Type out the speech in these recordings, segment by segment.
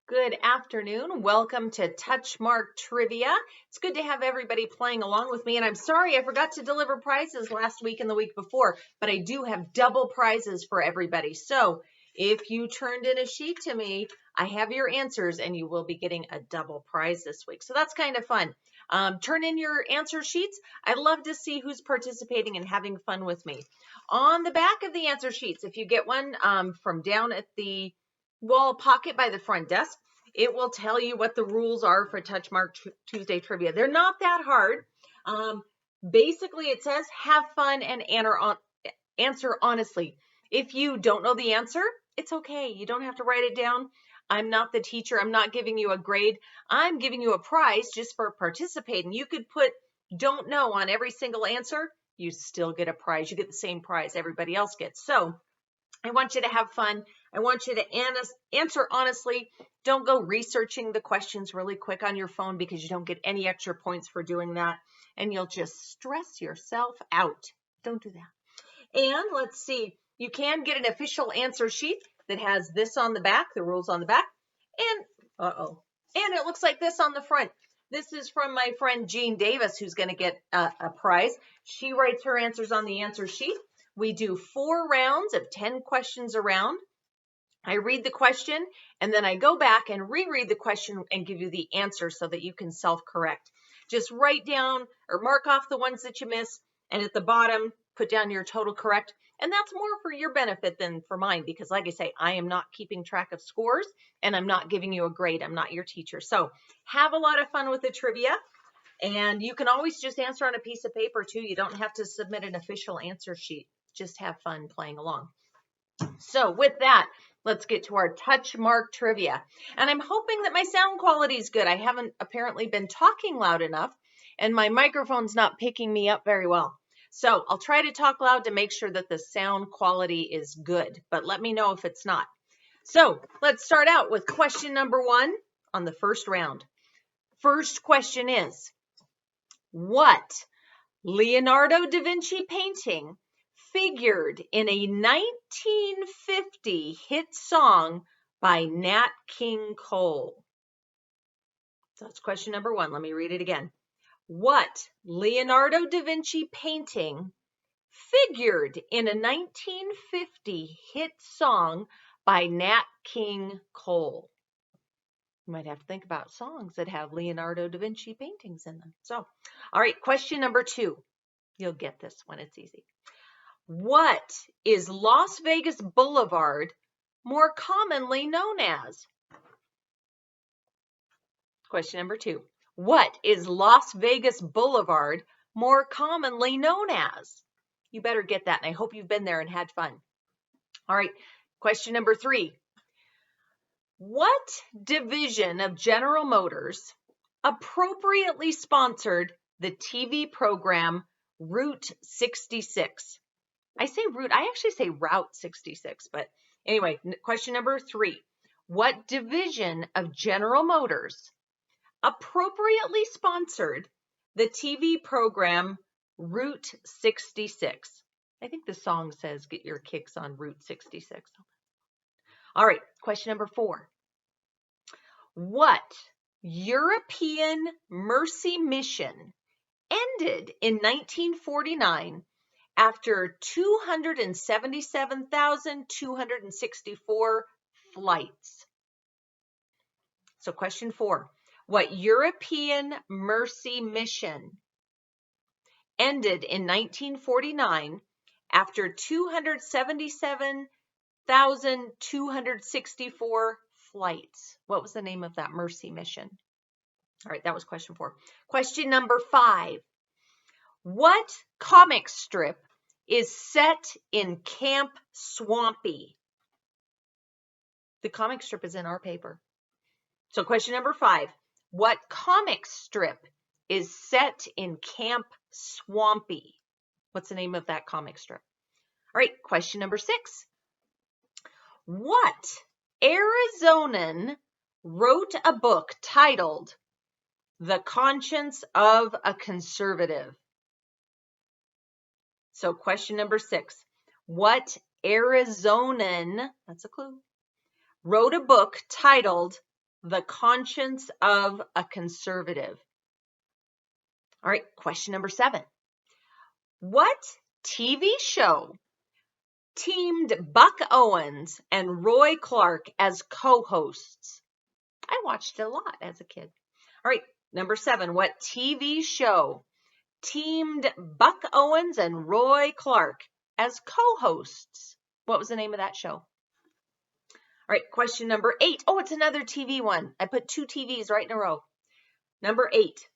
Good afternoon. Welcome to Touchmark Trivia. It's good to have everybody playing along with me. And I'm sorry I forgot to deliver prizes last week and the week before, but I do have double prizes for everybody. So if you turned in a sheet to me, I have your answers and you will be getting a double prize this week. So that's kind of fun. Turn in your answer sheets. I'd love to see who's participating and having fun with me. On the back of the answer sheets, if you get one from down at the wall pocket by the front desk, it will tell you what the rules are for Touchmark Tuesday Trivia. They're not that hard. Basically, it says have fun and answer honestly. If you don't know the answer, it's okay. You don't have to write it down. I'm not the teacher. I'm not giving you a grade. I'm giving you a prize just for participating. You could put don't know on every single answer. You still get a prize. You get the same prize everybody else gets. So I want you to have fun. I want you to answer honestly. Don't go researching the questions really quick on your phone because you don't get any extra points for doing that. And you'll just stress yourself out. Don't do that. And let's see, you can get an official answer sheet that has this on the back, the rules on the back. And, and it looks like this on the front. This is from my friend Jean Davis, who's going to get a prize. She writes her answers on the answer sheet. We do 4 rounds of 10 questions around. I read the question and then I go back and reread the question and give you the answer so that you can self-correct. Just write down or mark off the ones that you miss, and at the bottom, put down your total correct. And that's more for your benefit than for mine because, like I say, I am not keeping track of scores and I'm not giving you a grade. I'm not your teacher. So have a lot of fun with the trivia. And you can always just answer on a piece of paper too. You don't have to submit an official answer sheet. Just have fun playing along. So with that, let's get to our Touchmark Trivia. And I'm hoping that my sound quality is good. I haven't apparently been talking loud enough and my microphone's not picking me up very well. So I'll try to talk loud to make sure that the sound quality is good, but let me know if it's not. So let's start out with question number 1 on the first round. First question is, what Leonardo da Vinci painting figured in a 1950 hit song by Nat King Cole? So that's question number 1. Let me read it again. What Leonardo da Vinci painting figured in a 1950 hit song by Nat King Cole? You might have to think about songs that have Leonardo da Vinci paintings in them. So, all right, question number 2. You'll get this one. It's easy. What is Las Vegas Boulevard more commonly known as? Question number 2. What is Las Vegas Boulevard more commonly known as? You better get that, and I hope you've been there and had fun. All right, question number 3. What division of General Motors appropriately sponsored the TV program Route 66? I say route, I actually say Route 66, but anyway, question number 3. What division of General Motors appropriately sponsored the TV program Route 66? I think the song says get your kicks on Route 66. All right, question number 4. What European mercy mission ended in 1949 after 277,264 flights? So question 4, what European mercy mission ended in 1949 after 277,264 flights? What was the name of that mercy mission? All right, that was question 4. Question number 5. What comic strip is set in Camp Swampy? The comic strip is in our paper. So question number 5. What comic strip is set in Camp Swampy? What's the name of that comic strip? All right, question number 6. What Arizonan wrote a book titled The Conscience of a Conservative? So question number 6. What Arizonan, that's a clue, wrote a book titled the conscience of a conservative? All right, question number 7. What TV show teamed Buck Owens and Roy Clark as co-hosts? I watched it a lot as a kid. All right, number 7. What TV show teamed Buck Owens and Roy Clark as co-hosts? What was the name of that show? All right, question number 8. Oh, it's another TV one. I put 2 TVs right in a row. Number 8.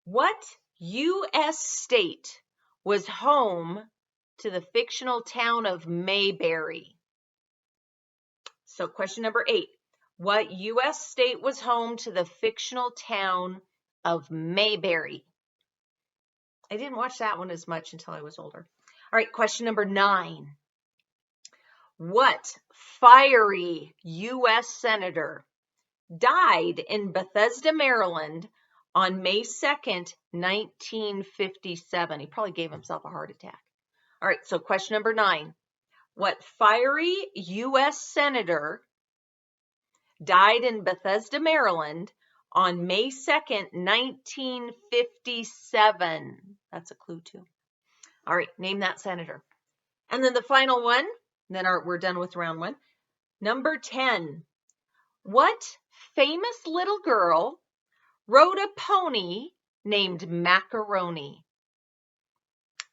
What U.S. state was home to the fictional town of Mayberry? So question number 8. What U.S. state was home to the fictional town of Mayberry? I didn't watch that one as much until I was older. All right, question number 9. What fiery U.S. senator died in Bethesda, Maryland on May 2nd, 1957? He probably gave himself a heart attack. All right, so question number 9. What fiery U.S. senator died in Bethesda, Maryland on May 2nd, 1957? That's a clue too. All right, name that senator. And then the final one, then we're done with round 1. Number 10. What famous little girl rode a pony named Macaroni?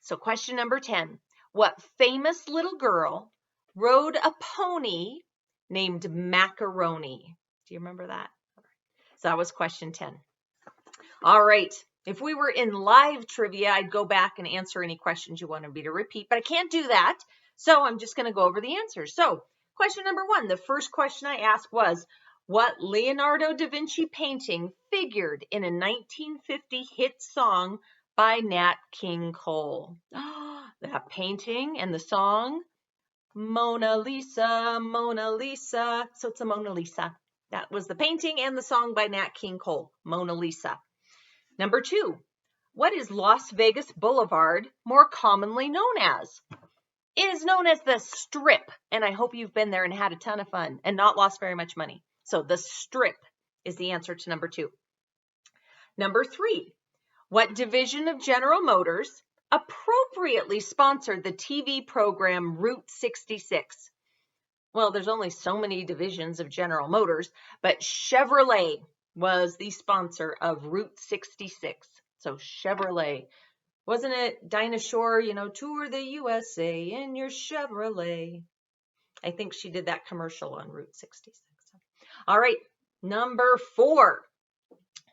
So question number 10. What famous little girl rode a pony named Macaroni? Do you remember that? So that was question 10. All right. If we were in live trivia, I'd go back and answer any questions you wanted me to repeat, but I can't do that. So I'm just going to go over the answers. So question number 1, the first question I asked was, what Leonardo da Vinci painting figured in a 1950 hit song by Nat King Cole? That painting and the song, Mona Lisa, Mona Lisa. So it's a Mona Lisa. That was the painting and the song by Nat King Cole, Mona Lisa. Number 2, what is Las Vegas Boulevard more commonly known as? It is known as the Strip, and I hope you've been there and had a ton of fun and not lost very much money. So the Strip is the answer to number 2. Number 3, what division of General Motors appropriately sponsored the TV program Route 66? Well, there's only so many divisions of General Motors, but Chevrolet was the sponsor of Route 66. So Chevrolet. Wasn't it Dinah Shore, tour the USA in your Chevrolet? I think she did that commercial on Route 66. All right, number 4.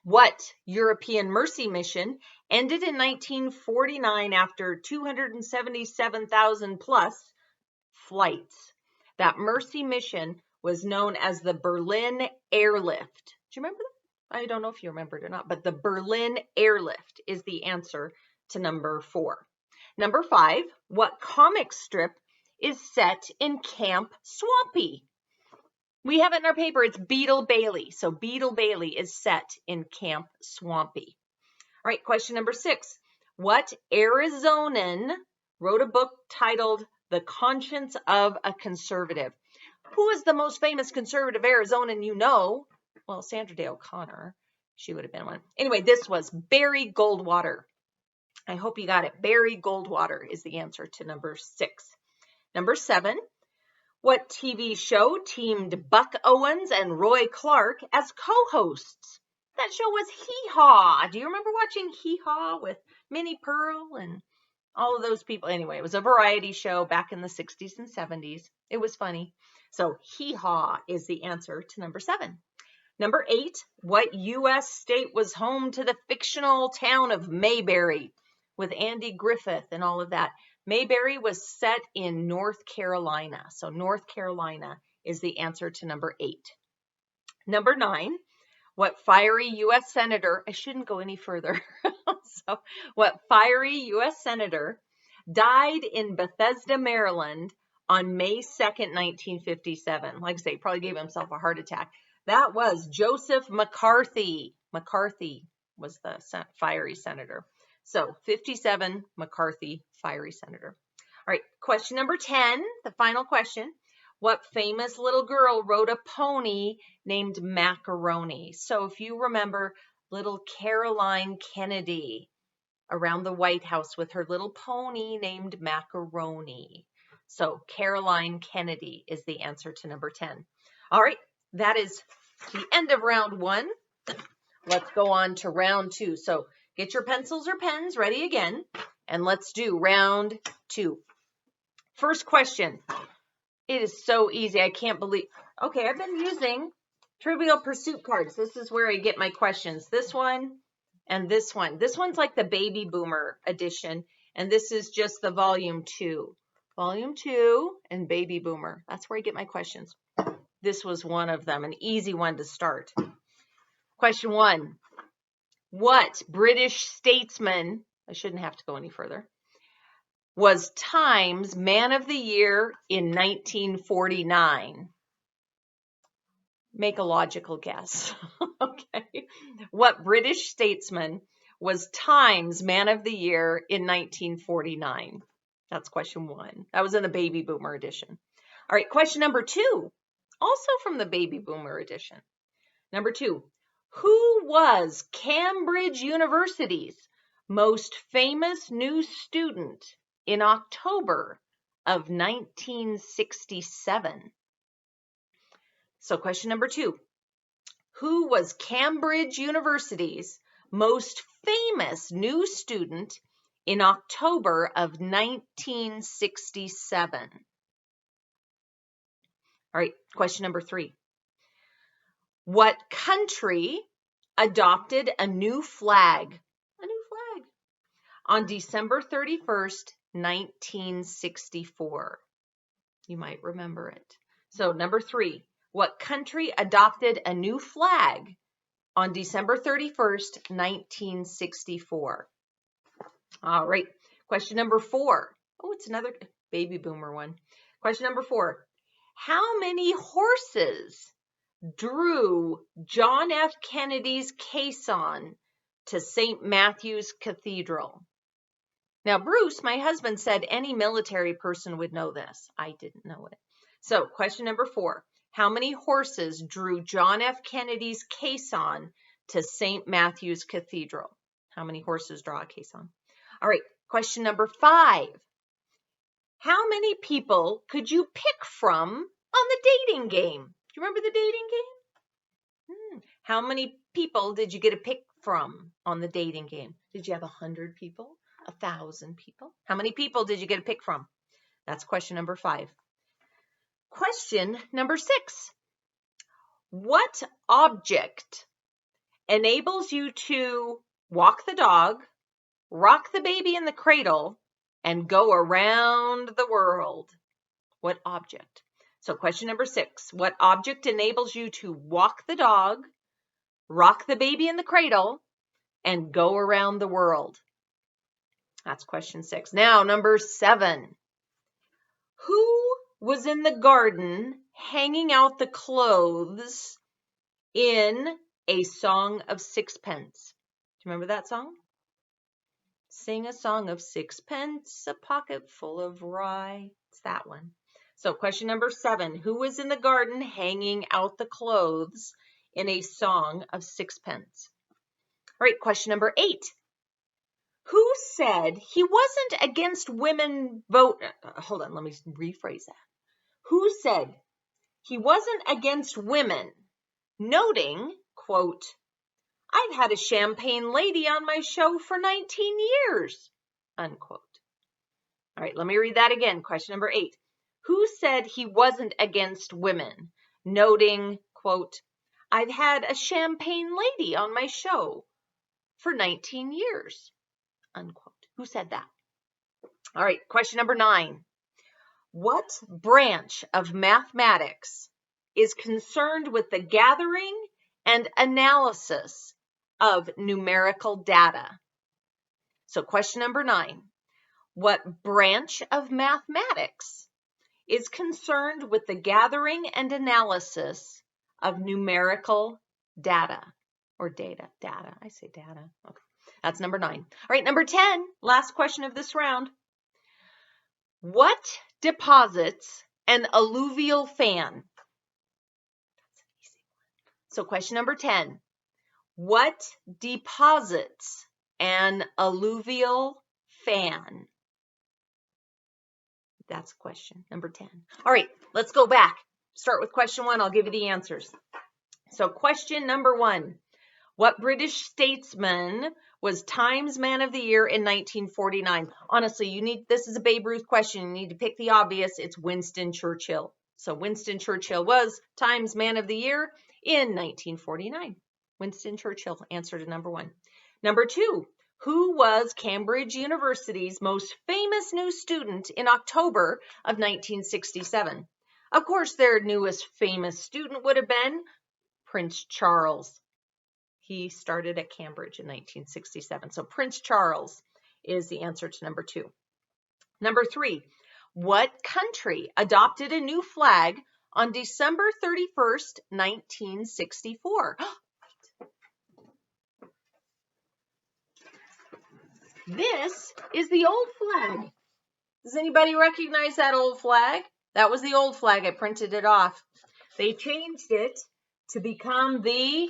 What European mercy mission ended in 1949 after 277,000 plus flights? That mercy mission was known as the Berlin Airlift. Do you remember that? I don't know if you remember it or not, but the Berlin Airlift is the answer to number 4. Number 5, what comic strip is set in Camp Swampy? We have it in our paper. It's Beetle Bailey. So Beetle Bailey is set in Camp Swampy. All right, question number 6. What Arizonan wrote a book titled The Conscience of a Conservative? Who is the most famous conservative Arizonan you know? Well, Sandra Day O'Connor. She would have been one. Anyway, this was Barry Goldwater. I hope you got it. Barry Goldwater is the answer to number 6. Number 7, what TV show teamed Buck Owens and Roy Clark as co-hosts? That show was Hee Haw. Do you remember watching Hee Haw with Minnie Pearl and all of those people? Anyway, it was a variety show back in the 60s and 70s. It was funny. So Hee Haw is the answer to number 7. Number 8, what U.S. state was home to the fictional town of Mayberry with Andy Griffith and all of that? Mayberry was set in North Carolina. So North Carolina is the answer to number 8. Number 9, what fiery U.S. senator, I shouldn't go any further. So what fiery U.S. senator died in Bethesda, Maryland on May 2nd, 1957? Like I say, probably gave himself a heart attack. That was Joseph McCarthy. McCarthy was the fiery senator. So 57, McCarthy, fiery senator. All right, question number 10, the final question. What famous little girl rode a pony named Macaroni? So if you remember little Caroline Kennedy around the White House with her little pony named Macaroni. So Caroline Kennedy is the answer to number 10. All right, that is the end of round 1. Let's go on to round 2. So get your pencils or pens ready again, and let's do round 2. First question. It is so easy. I can't believe. Okay, I've been using Trivial Pursuit cards. This is where I get my questions. This one and this one. This one's like the Baby Boomer edition, and this is just the volume 2. Volume 2 and Baby Boomer. That's where I get my questions. This was one of them, an easy one to start. Question 1. What British statesman, I shouldn't have to go any further, was Times Man of the Year in 1949? Make a logical guess. Okay. What British statesman was Times Man of the Year in 1949? That's question 1. That was in the Baby Boomer edition. All right, question number 2, also from the Baby Boomer edition. Number 2, who was Cambridge University's most famous new student in October of 1967? So question number 2, who was Cambridge University's most famous new student in October of 1967? All right, question number 3. What country adopted a new flag? On December 31st, 1964. You might remember it. So number 3, what country adopted a new flag on December 31st, 1964? All right. Question number 4. Oh, it's another Baby Boomer one. Question number 4. How many horses drew John F. Kennedy's caisson to St. Matthew's Cathedral? Now, Bruce, my husband, said any military person would know this. I didn't know it. So, question number 4. How many horses drew John F. Kennedy's caisson to St. Matthew's Cathedral? How many horses draw a caisson? All right, question number 5. How many people could you pick from on the dating game? Do you remember the dating game? How many people did you get to pick from on the dating game? Did you have 100 people? 1,000 people? How many people did you get to pick from? That's question number 5. Question number 6. What object enables you to walk the dog, rock the baby in the cradle, and go around the world? What object? So question number 6. What object enables you to walk the dog, rock the baby in the cradle, and go around the world? That's question 6. Now, number 7. Who was in the garden hanging out the clothes in A Song of Sixpence? Do you remember that song? Sing a song of sixpence, a pocket full of rye. It's that one. So question number 7. Who was in the garden hanging out the clothes in A Song of Sixpence? All right, question number 8. Who said he wasn't against women vote? Hold on, let me rephrase that. Who said he wasn't against women, noting, quote, I've had a champagne lady on my show for 19 years, unquote. All right, let me read that again. Question number 8. Who said he wasn't against women, noting, quote, I've had a champagne lady on my show for 19 years, unquote. Who said that? All right, question number 9. What branch of mathematics is concerned with the gathering and analysis of numerical data? So question number 9. What branch of mathematics is concerned with the gathering and analysis of numerical data? Or data. I say data. Okay. That's number 9. All right, number 10, last question of this round. What deposits an alluvial fan? So question number 10. What deposits an alluvial fan? That's question number 10. All right, let's go back. Start with question 1. I'll give you the answers. So question number 1. What British statesman was Times Man of the Year in 1949? Honestly, this is a Babe Ruth question. You need to pick the obvious. It's Winston Churchill. So Winston Churchill was Times Man of the Year in 1949. Winston Churchill, answer to number 1. Number 2, who was Cambridge University's most famous new student in October of 1967? Of course, their newest famous student would have been Prince Charles. He started at Cambridge in 1967. So Prince Charles is the answer to number 2. Number 3, what country adopted a new flag on December 31st, 1964? This is the old flag. Does anybody recognize that old flag? That was the old flag. I printed it off. They changed it to become the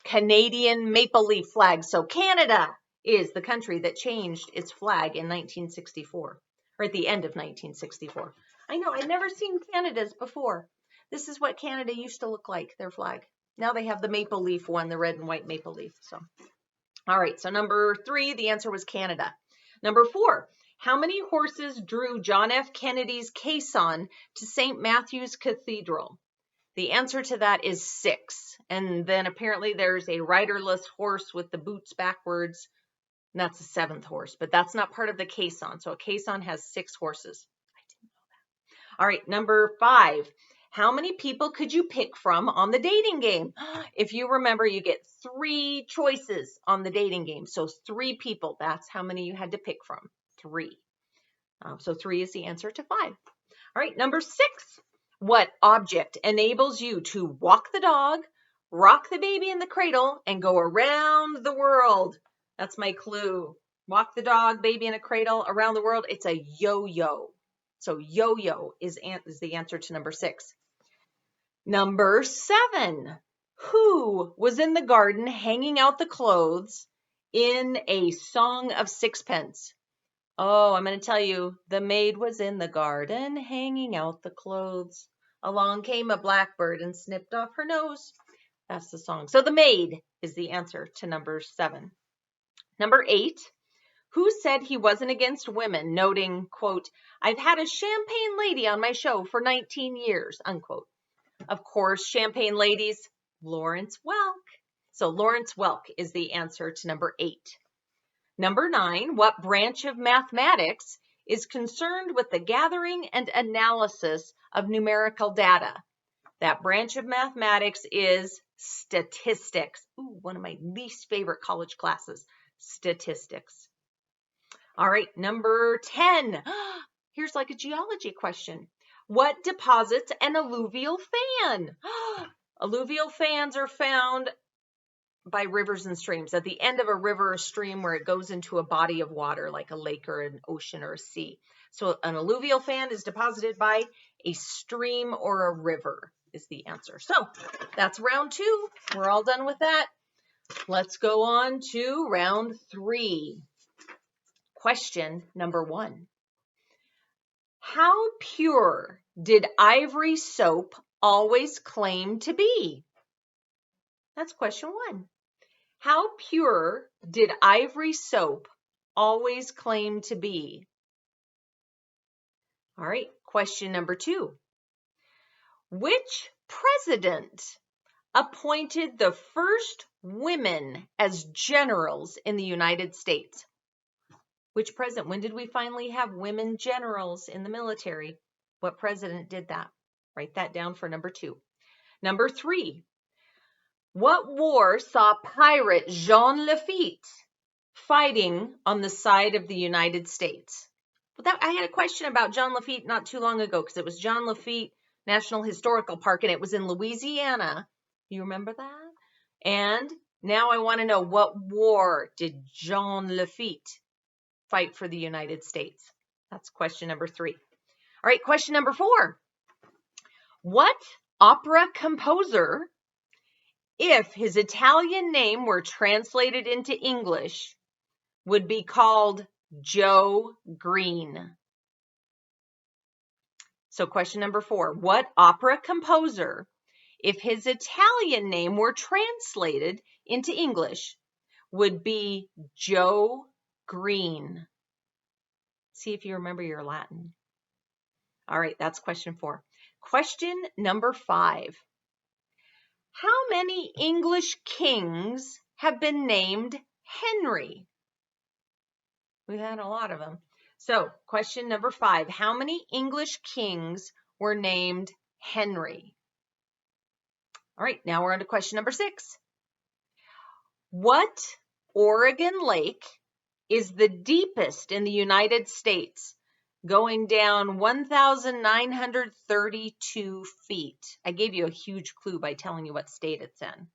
Canadian maple leaf flag. So Canada is the country that changed its flag in 1964, or at the end of 1964. I know, I'd never seen Canada's before. This is what Canada used to look like, their flag. Now they have the maple leaf one, the red and white maple leaf. So, all right, so number 3, the answer was Canada. Number 4, how many horses drew John F. Kennedy's caisson to St. Matthew's Cathedral? The answer to that is 6. And then apparently there's a riderless horse with the boots backwards. And that's the 7th horse, but that's not part of the caisson. So a caisson has 6 horses. I didn't know that. All right, number 5. How many people could you pick from on the dating game? If you remember, you get 3 choices on the dating game. So 3 people, that's how many you had to pick from. 3. So 3 is the answer to 5. All right, number 6. What object enables you to walk the dog, rock the baby in the cradle, and go around the world? That's my clue. Walk the dog, baby in a cradle, around the world. It's a yo-yo. So yo-yo is the answer to number 6. Number 7. Who was in the garden hanging out the clothes in A Song of Sixpence? Oh, I'm going to tell you, the maid was in the garden hanging out the clothes. Along came a blackbird and snipped off her nose. That's the song. So the maid is the answer to number 7. Number 8, who said he wasn't against women, noting, quote, I've had a champagne lady on my show for 19 years, unquote. Of course, champagne ladies, Lawrence Welk. So Lawrence Welk is the answer to number 8. Number 9, what branch of mathematics is concerned with the gathering and analysis of numerical data? That branch of mathematics is statistics. Ooh, one of my least favorite college classes, statistics. All right, number 10. Here's like a geology question. What deposits an alluvial fan? Alluvial fans are found by rivers and streams, at the end of a river or stream where it goes into a body of water, like a lake or an ocean or a sea. So an alluvial fan is deposited by a stream or a river is the answer. So that's round 2. We're all done with that. Let's go on to round 3. Question number 1. How pure did ivory soap always claim to be? That's question 1. How pure did ivory soap always claim to be? All right, question number 2. Which president appointed the first women as generals in the United States? Which president? When did we finally have women generals in the military? What president did that? Write that down for number 2. Number 3. What war saw pirate Jean Lafitte fighting on the side of the United States? Well, I had a question about Jean Lafitte not too long ago because it was Jean Lafitte National Historical Park and it was in Louisiana. You remember that? And now I want to know, what war did Jean Lafitte fight for the United States? That's question number 3. All right, question number 4. What opera composer, if his Italian name were translated into English, would be called Joe Green? So question number 4, what opera composer, if his Italian name were translated into English, would be Joe Green? See if you remember your Latin. All right, that's question 4. Question number 5. How many English kings have been named Henry? We've had a lot of them. So, question number 5. How many English kings were named Henry? All right, now we're on to question number 6. What Oregon lake is the deepest in the United States, going down 1,932 feet? I gave you a huge clue by telling you what state it's in.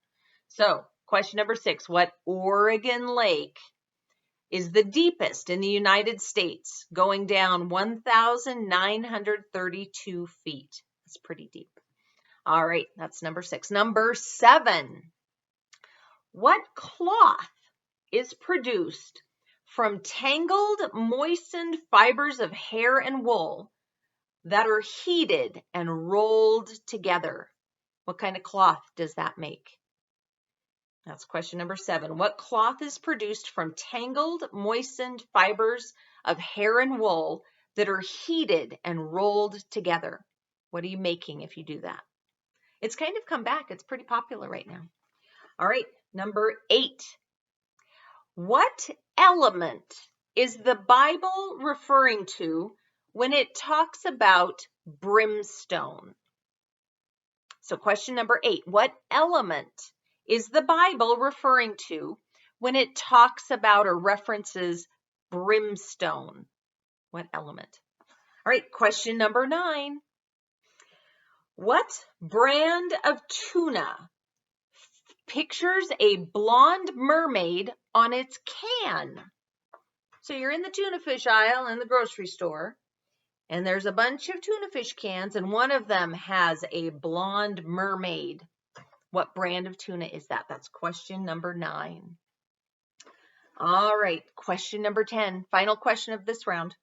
So, question number 6, what Oregon lake is the deepest in the United States, going down 1,932 feet? That's pretty deep. All right, that's number 6. Number 7, what cloth is produced from tangled, moistened fibers of hair and wool that are heated and rolled together? What kind of cloth does that make? That's question number 7. What cloth is produced from tangled, moistened fibers of hair and wool that are heated and rolled together? What are you making if you do that? It's kind of come back. It's pretty popular right now. All right, number 8. What element is the Bible referring to when it talks about brimstone? So question number 8, what element is the Bible referring to when it talks about or references brimstone? What element? All right, question number 9. What brand of tuna pictures a blonde mermaid on its can? So you're in the tuna fish aisle in the grocery store, and there's a bunch of tuna fish cans, and one of them has a blonde mermaid. What brand of tuna is that? That's question number 9. All right, question number 10, final question of this round.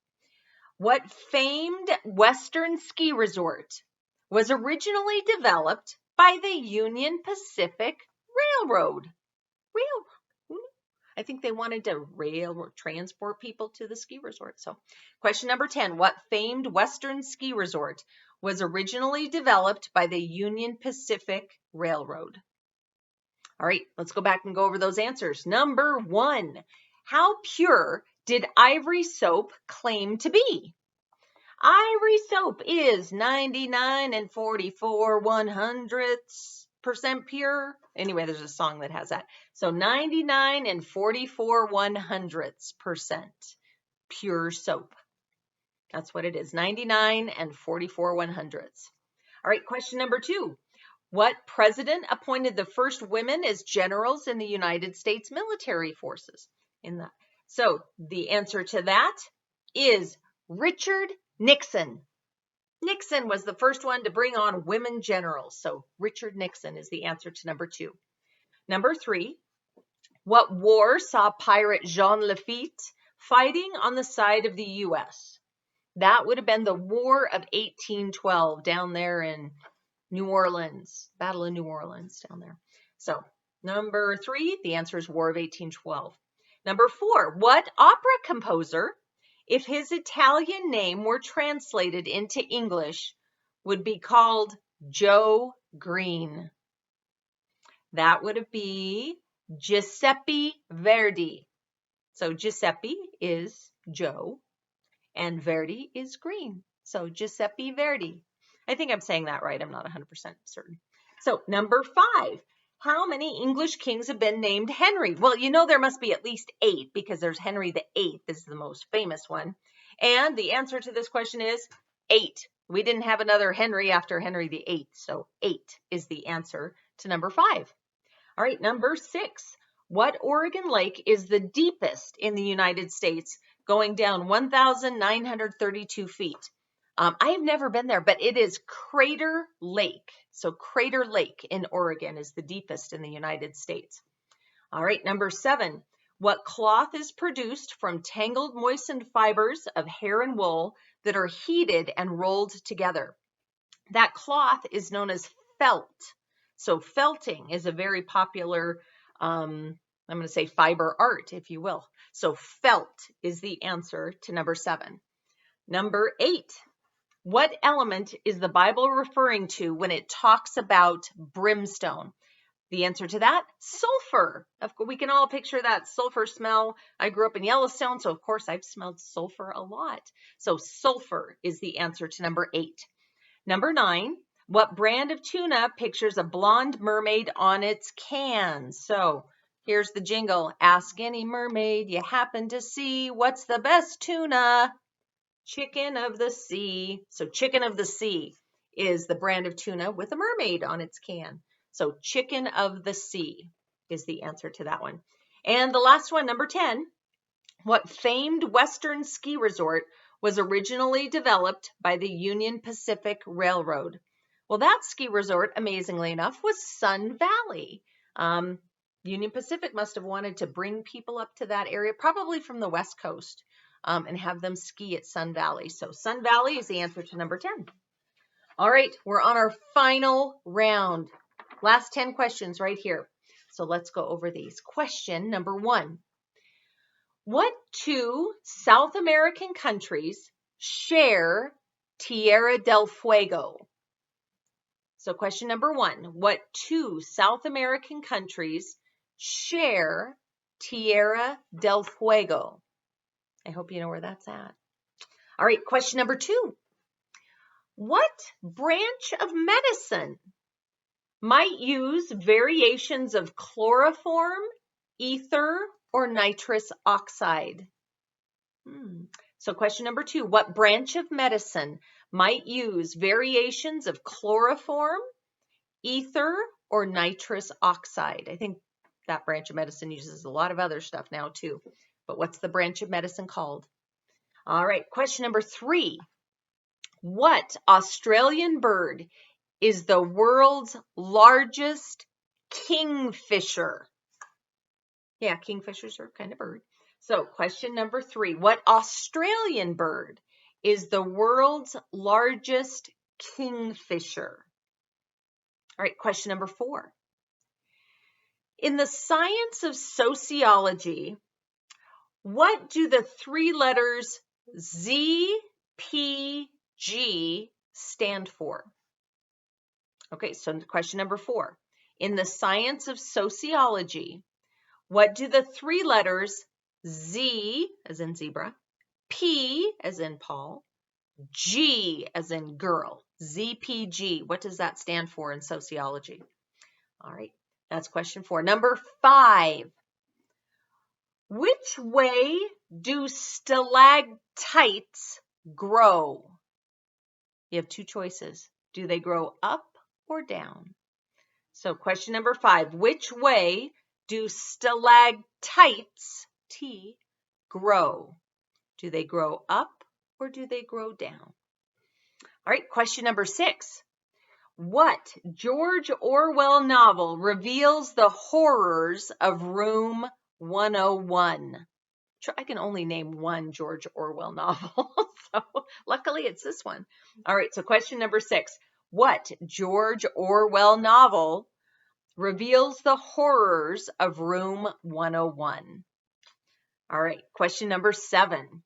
What famed Western ski resort was originally developed by the Union Pacific Railroad? I think they wanted to transport people to the ski resort. So question number 10, what famed Western ski resort was originally developed by the Union Pacific Railroad? All right, let's go back and go over those answers. Number 1, how pure did ivory soap claim to be? Ivory soap is 99 and 44/100% pure. Anyway, there's a song that has that. So 99 and 44/100% pure soap. That's what it is, 99 and 44/100. All right, question number 2. What president appointed the first women as generals in the United States military forces? So the answer to that is Richard Nixon. Nixon was the first one to bring on women generals. So Richard Nixon is the answer to number 2. Number 3, what war saw pirate Jean Lafitte fighting on the side of the U.S.? That would have been the War of 1812 down there in New Orleans, Battle of New Orleans down there. So number 3, the answer is War of 1812. Number 4, what opera composer, if his Italian name were translated into English, would be called Joe Green? That would be Giuseppe Verdi. So Giuseppe is Joe and Verdi is green. So Giuseppe Verdi. I think I'm saying that right. I'm not 100% certain. So number 5, how many English kings have been named Henry? Well, you know there must be at least 8 because there's Henry VIII. This is the most famous one. And the answer to this question is 8. We didn't have another Henry after Henry VIII. So 8 is the answer to number 5. All right, number 6. What Oregon lake is the deepest in the United States, going down 1,932 feet? I have never been there, but it is Crater Lake. So Crater Lake in Oregon is the deepest in the United States. All right, number 7. What cloth is produced from tangled, moistened fibers of hair and wool that are heated and rolled together? That cloth is known as felt. So felting is a very popular, I'm going to say fiber art, if you will. So felt is the answer to number 7. Number 8. What element is the Bible referring to when it talks about brimstone? The answer to that, sulfur. Of course, we can all picture that sulfur smell. I grew up in Yellowstone, so of course I've smelled sulfur a lot. So sulfur is the answer to number 8. Number 9, what brand of tuna pictures a blonde mermaid on its can? So here's the jingle. Ask any mermaid you happen to see, what's the best tuna? Chicken of the sea. So chicken of the sea is the brand of tuna with a mermaid on its can. So chicken of the sea is the answer to that one. And the last one, number 10, what famed Western ski resort was originally developed by the Union Pacific Railroad? Well, that ski resort, amazingly enough, was Sun Valley. Union Pacific must have wanted to bring people up to that area, probably from the West Coast, and have them ski at Sun Valley. So Sun Valley is the answer to number 10. All right, we're on our final round. Last 10 questions right here. So let's go over these. Question number 1. What 2 South American countries share Tierra del Fuego? So question number 1, what 2 South American countries share Tierra del Fuego? I hope you know where that's at. All right, question number 2. What branch of medicine might use variations of chloroform, ether, or nitrous oxide? So question number 2, what branch of medicine might use variations of chloroform, ether, or nitrous oxide? I think that branch of medicine uses a lot of other stuff now too. But what's the branch of medicine called? All right, question number 3. What Australian bird is the world's largest kingfisher? Yeah, kingfishers are kind of bird. So question number 3, what Australian bird is the world's largest kingfisher? All right, question number 4. In the science of sociology, what do the 3 letters ZPG stand for? Okay, so question number 4. In the science of sociology, what do the 3 letters Z as in zebra, P as in Paul, G as in girl, ZPG, what does that stand for in sociology? All right, that's question 4. Number 5. Which way do stalactites grow? You have 2 choices. Do they grow up or down? So question number 5, which way do stalactites, T, grow? Do they grow up or do they grow down? All right, question number 6. What George Orwell novel reveals the horrors of Room 101? I can only name one George Orwell novel, so luckily it's this one. All right, so question number 6. What George Orwell novel reveals the horrors of Room 101? All right, question number 7.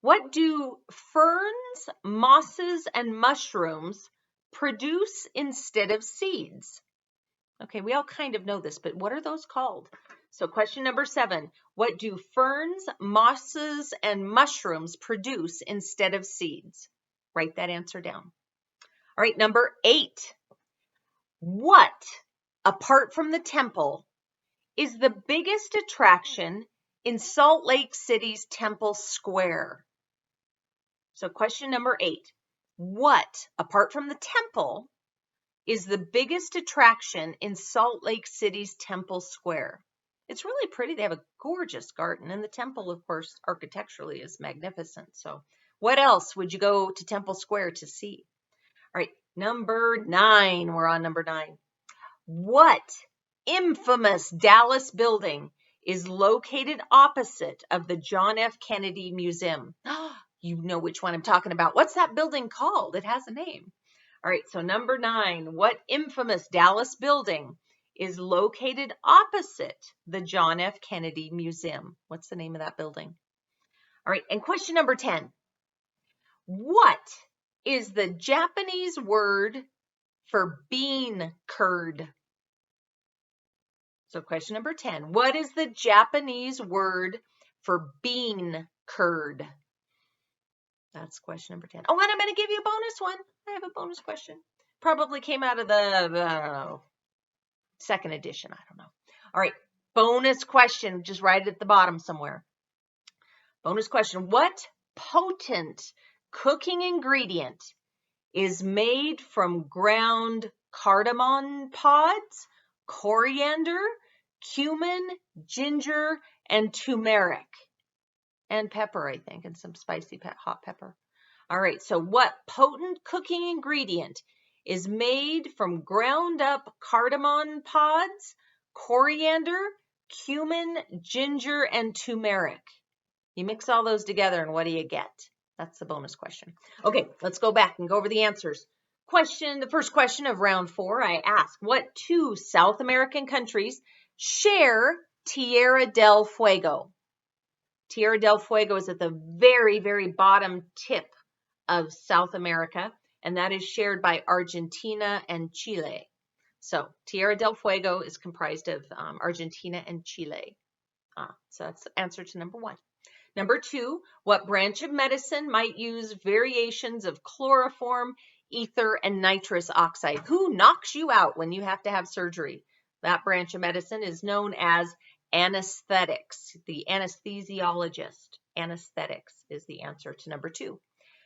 What do ferns, mosses, and mushrooms produce instead of seeds? Okay, we all kind of know this, but what are those called? So question number 7, what do ferns, mosses, and mushrooms produce instead of seeds? Write that answer down. All right, number 8, what, apart from the temple, is the biggest attraction in Salt Lake City's Temple Square? So question number 8, what, apart from the temple, is the biggest attraction in Salt Lake City's Temple Square? It's really pretty. They have a gorgeous garden, and the temple, of course, architecturally is magnificent. So What else would you go to Temple Square to see? All right, number 9. We're on number 9. What infamous Dallas building is located opposite of the John F. Kennedy Museum? You know which one I'm talking about. What's that building called? It has a name. All right, so number 9. What infamous Dallas building is located opposite the John F. Kennedy Museum? What's the name of that building? All right, and question number 10. What is the Japanese word for bean curd? So question number 10. What is the Japanese word for bean curd? That's question number 10. Oh, and I'm going to give you a bonus one. I have a bonus question. Probably came out of the second edition. I don't know. All right. Bonus question. Just write it at the bottom somewhere. Bonus question. What potent cooking ingredient is made from ground cardamom pods, coriander, cumin, ginger, and turmeric? And pepper, I think, and some spicy hot pepper. All right, so what potent cooking ingredient is made from ground up cardamom pods, coriander, cumin, ginger, and turmeric? You mix all those together, and what do you get? That's the bonus question. Okay, let's go back and go over the answers. The first question of round 4, I asked, what 2 South American countries share Tierra del Fuego? Tierra del Fuego is at the very, very bottom tip of South America, and that is shared by Argentina and Chile. So Tierra del Fuego is comprised of Argentina and Chile. So that's the answer to number 1. Number 2, what branch of medicine might use variations of chloroform, ether, and nitrous oxide? Who knocks you out when you have to have surgery? That branch of medicine is known as anesthetics. The anesthesiologist. Anesthetics is the answer to number 2.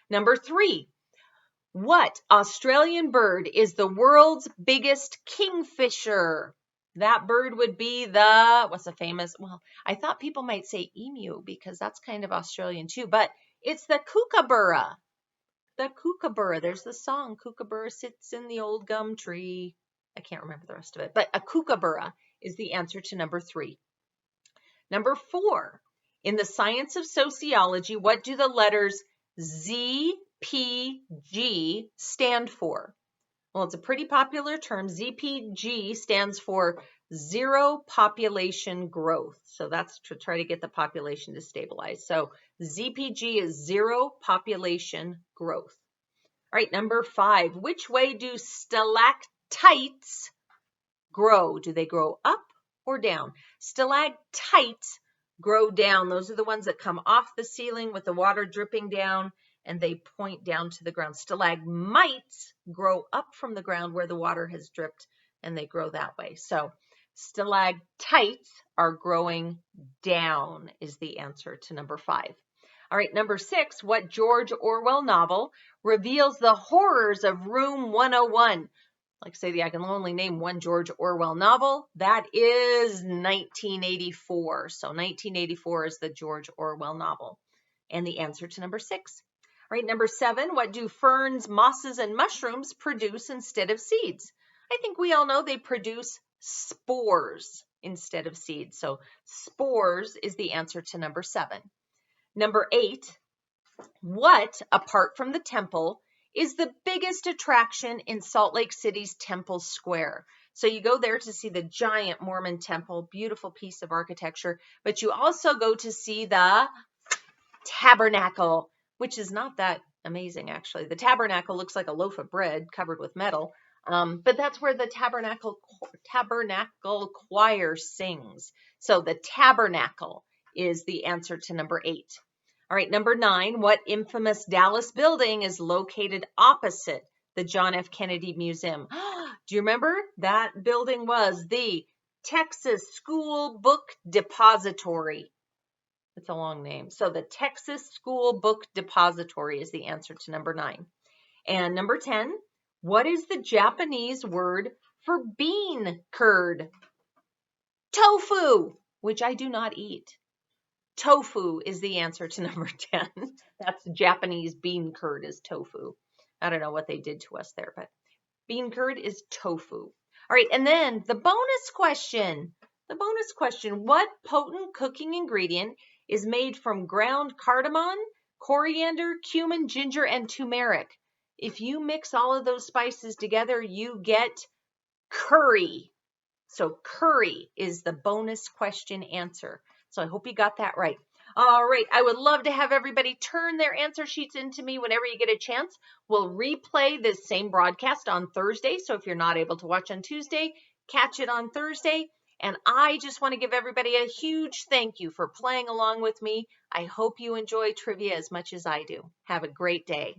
Number 3, what Australian bird is the world's biggest kingfisher? That bird would be what's the famous, well, I thought people might say emu because that's kind of Australian too, but it's the kookaburra. The kookaburra, there's the song, kookaburra sits in the old gum tree. I can't remember the rest of it, but a kookaburra is the answer to number 3. Number 4, in the science of sociology, what do the letters ZPG stand for? Well, it's a pretty popular term. ZPG stands for zero population growth. So that's to try to get the population to stabilize. So ZPG is zero population growth. All right, number 5. Which way do stalactites grow? Do they grow up or down? Stalactites grow down. Those are the ones that come off the ceiling with the water dripping down, and they point down to the ground. Stalagmites grow up from the ground where the water has dripped, and they grow that way. So stalactites are growing down is the answer to number 5. All right, number 6, what George Orwell novel reveals the horrors of Room 101? Like say, I can only name one George Orwell novel. That is 1984. So 1984 is the George Orwell novel. And the answer to number 6. All right, number 7, what do ferns, mosses, and mushrooms produce instead of seeds? I think we all know they produce spores instead of seeds. So spores is the answer to number 7. Number 8, what, apart from the temple, is the biggest attraction in Salt Lake City's Temple Square? So you go there to see the giant Mormon temple, beautiful piece of architecture, but you also go to see the tabernacle, which is not that amazing, actually. The tabernacle looks like a loaf of bread covered with metal, but that's where the tabernacle choir sings. So the tabernacle is the answer to number 8. All right, number 9, what infamous Dallas building is located opposite the John F. Kennedy Museum? Do you remember? That building was the Texas School Book Depository. It's a long name. So the Texas School Book Depository is the answer to number 9. And number 10, what is the Japanese word for bean curd? Tofu, which I do not eat. Tofu is the answer to number 10. That's Japanese bean curd is tofu. I don't know what they did to us there, but bean curd is tofu. All right, and then the bonus question. The bonus question, what potent cooking ingredient is made from ground cardamom, coriander, cumin, ginger, and turmeric? If you mix all of those spices together, you get curry. So curry is the bonus question answer. So I hope you got that right. All right, I would love to have everybody turn their answer sheets into me whenever you get a chance. We'll replay this same broadcast on Thursday. So if you're not able to watch on Tuesday, catch it on Thursday. And I just want to give everybody a huge thank you for playing along with me. I hope you enjoy trivia as much as I do. Have a great day.